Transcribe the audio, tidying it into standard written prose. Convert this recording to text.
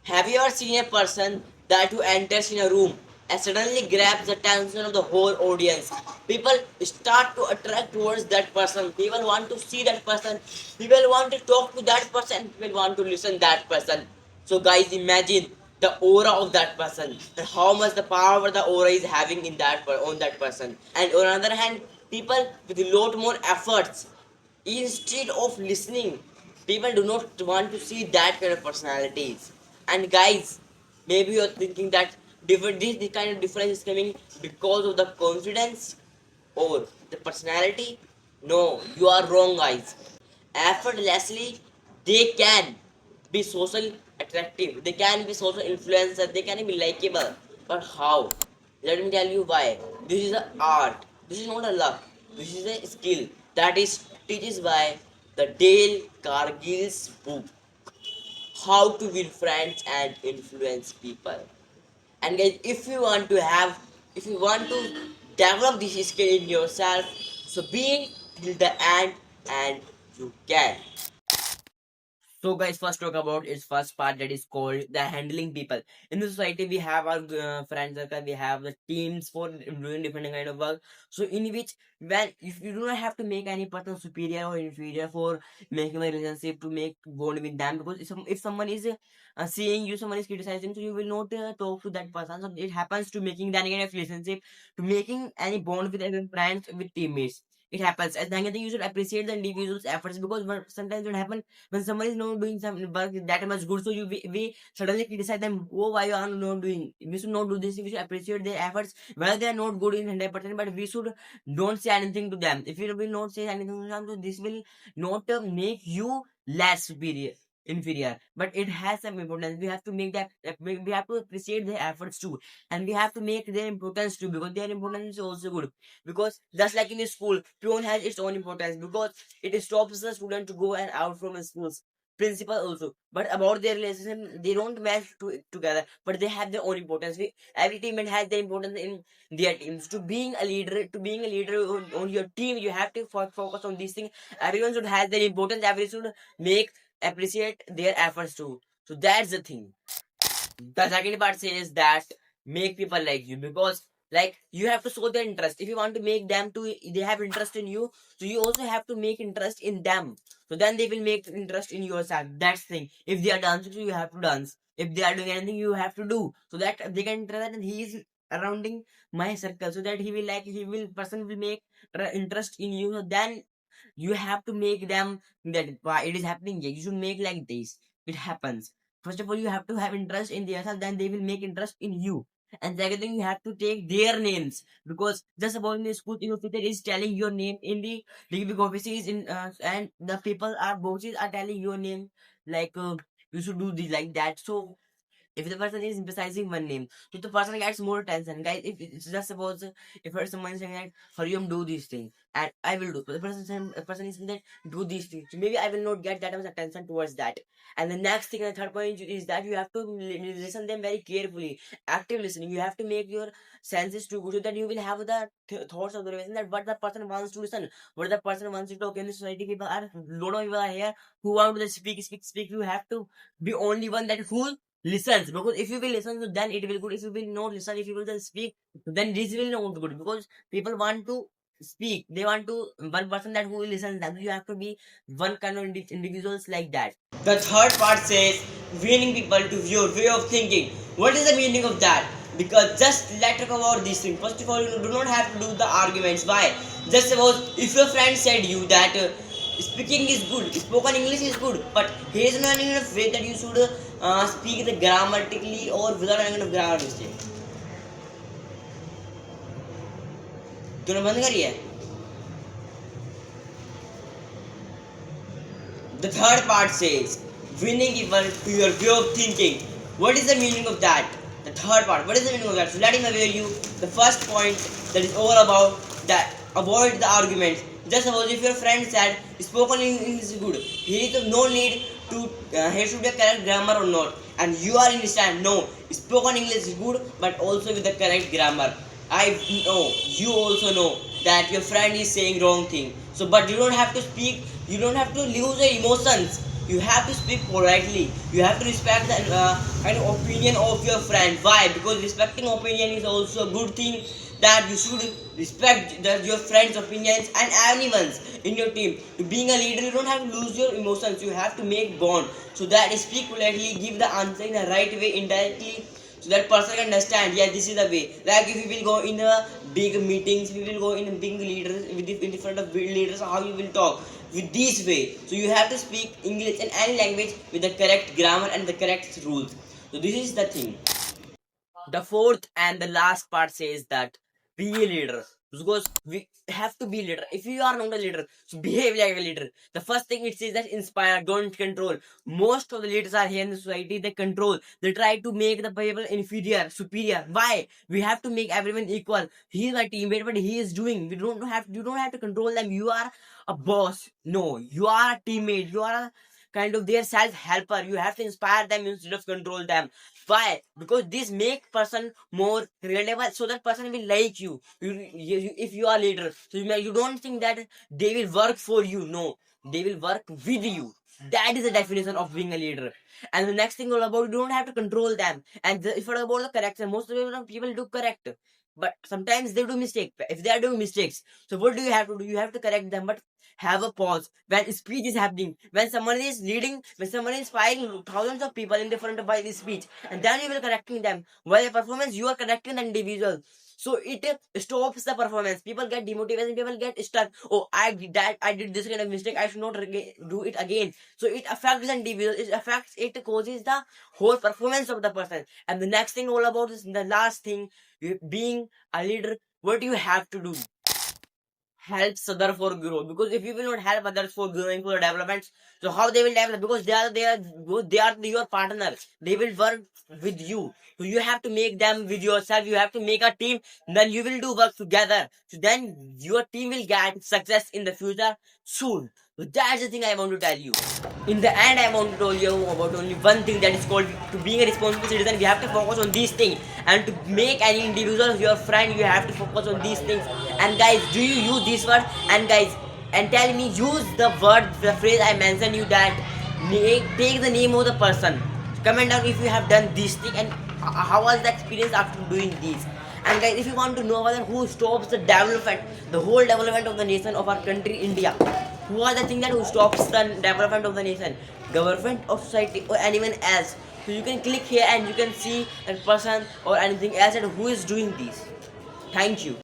Have you ever seen a person that who enters in a room and suddenly grabs the attention of the whole audience? People start to attract towards that person. People want to see that person. People want to talk to that person. People want to listen to that person. So guys, imagine the aura of that person and how much the power the aura is having in on that person. And on the other hand, people with a lot more efforts instead of listening, people do not want to see that kind of personalities. And guys, maybe you're thinking that this kind of difference is coming because of the confidence or the personality. No, you are wrong, guys. Effortlessly, they can be social attractive, they can be social influencers, they can be likable. But how? Let me tell you why. This is an art. This is not a luck. This is a skill that is teaches by the Dale Cargill's book, How to Win Friends and Influence People. And guys, if you want to develop this skill in yourself, so be till the end, and you can. So guys, first talk about its first part, that is called the handling people. In the society, we have our friends circle, we have the teams for doing different kind of work. So in which, when if you do not have to make any person superior or inferior for making a relationship to make bond with them, because if someone is seeing you, someone is criticizing, so you will not talk to that person. So it happens to making that kind of relationship, to making any bond with any friends, with teammates. It happens. And then I think you should appreciate the individual's efforts, because sometimes what happens when someone is not doing some work that much good, so we suddenly criticize them. Oh, why you are not doing? We should not do this. We should appreciate their efforts, whether they are not good in 100%. But we should don't say anything to them. If you will not say anything to them, so this will not make you less superior, inferior, but it has some importance. We have to make that we have to appreciate their efforts too, and we have to make their importance too, because their importance is also good. Because just like in the school, peon has its own importance, because it stops the student to go and out from the schools. Principal also, but about their relationship, they don't match together, but they have their own importance. Every teammate has their importance in their teams. To being a leader on your team, you have to focus on these things. Everyone should have their importance. Everyone should make appreciate their efforts too. So that's the thing. The second part says that make people like you, because like you have to show their interest. If you want to make them to they have interest in you, so you also have to make interest in them, so then they will make interest in yourself. That's the thing. If they are dancing, so you have to dance. If they are doing anything, you have to do, so that they can interest and he is surrounding my circle, so that he will person will make interest in you. So then you have to make them that why it is happening. You should make like this. It happens. First of all, you have to have interest in themselves, then they will make interest in you. And second thing, you have to take their names, because just about in the school, if it is telling your name in the big offices in and the people are bosses are telling your name, like you should do this like that. So if the person is emphasizing one name, so the person gets more attention. Guys, if it's just suppose if someone is saying that Hariom do these things and I will do, so the person is saying that do these things, so maybe I will not get that much attention towards that. And the next thing, and the third point is that you have to listen them very carefully. Active listening. You have to make your senses to good, so that you will have the thoughts of the reason that what the person wants to listen, what the person wants to talk. In the society, people are lot of people are here who want to speak. You have to be only one that who listens, because if you will listen, so then it will good. If you will not listen, if you will just speak, then this will not good, because people want to speak, they want to one person that who will listen them. You have to be one kind of individuals like that. The third part says winning people to your way of thinking. What is the meaning of that? Because just let's talk about these things. First of all, you do not have to do the arguments. Why? Just suppose if your friend said you that speaking is good, spoken English is good, but here is no kind of way that you should speak the grammatically or without any kind of grammar mistake. तूने बंद करी है? The third part says winning people to your way of thinking. What is the meaning of that? The third part. What is the meaning of that? So let me aware you the first point, that is all about that. Avoid the arguments. Just suppose if your friend said spoken English is good, he is no need to he should be correct grammar or not, and you are in stand no, spoken English is good, but also with the correct grammar. I know you also know that your friend is saying wrong thing. So, but you don't have to speak. You don't have to lose your emotions. You have to speak politely. You have to respect the kind of opinion of your friend. Why? Because respecting opinion is also a good thing, that you should respect your friends' opinions and anyone's in your team. Being a leader, you don't have to lose your emotions. You have to make bond. So that speak politely, give the answer in the right way, indirectly, so that person can understand, yeah, this is the way. Like if you will go in a big meetings, we will go in a big leaders in front of big leaders, how you will talk with this way. So you have to speak English and any language with the correct grammar and the correct rules. So this is the thing. The fourth and the last part says that be a leader, because we have to be leader. If you are not a leader, so behave like a leader. The first thing it says that inspire, don't control. Most of the leaders are here in the society, they control, they try to make the people inferior, superior. Why? We have to make everyone equal. He is my teammate, but he is doing, we don't have, you don't have to control them. You are a boss, no, you are a teammate, you are a kind of their self helper. You have to inspire them instead of control them. Why? Because this make person more relatable, so that person will like you. If you are leader, so you don't think that they will work for you. No, they will work with you. That is the definition of being a leader. And the next thing all about, you don't have to control them. And if it's about the correction, most of the people do correct, but sometimes they do mistake. If they are doing mistakes, so what do you have to do? You have to correct them, but have a pause when speech is happening, when someone is leading, when someone is firing thousands of people in the front of by this speech, and then you will correcting them. While a performance, you are correcting the individual, so it stops the performance. People get demotivated, people get stuck. Oh, I did that, I did this kind of mistake, I should not do it again. So it affects the individual, it causes the whole performance of the person. And the next thing all about is the last thing, being a leader, what you have to do, helps others for growth. Because if you will not help others for growing, for development, so how they will develop? Because they are your partner, they will work with you. So you have to make them with yourself, you have to make a team, then you will do work together, so then your team will get success in the future soon. So that's the thing I want to tell you. In the end, I want to tell you about only one thing, that is called to being a responsible citizen. We have to focus on these things, and to make any individual your friend, you have to focus on these things. And guys, do you use this word? And guys, and tell me, use the word, the phrase I mentioned you, that take the name of the person. Comment down if you have done this thing, and how was the experience after doing this. And guys, if you want to know whether who stops the development, the whole development of the nation of our country, India, who are the thing that who stops the development of the nation, government or society or anyone else. So you can click here and you can see that person or anything else, and who is doing this. Thank you.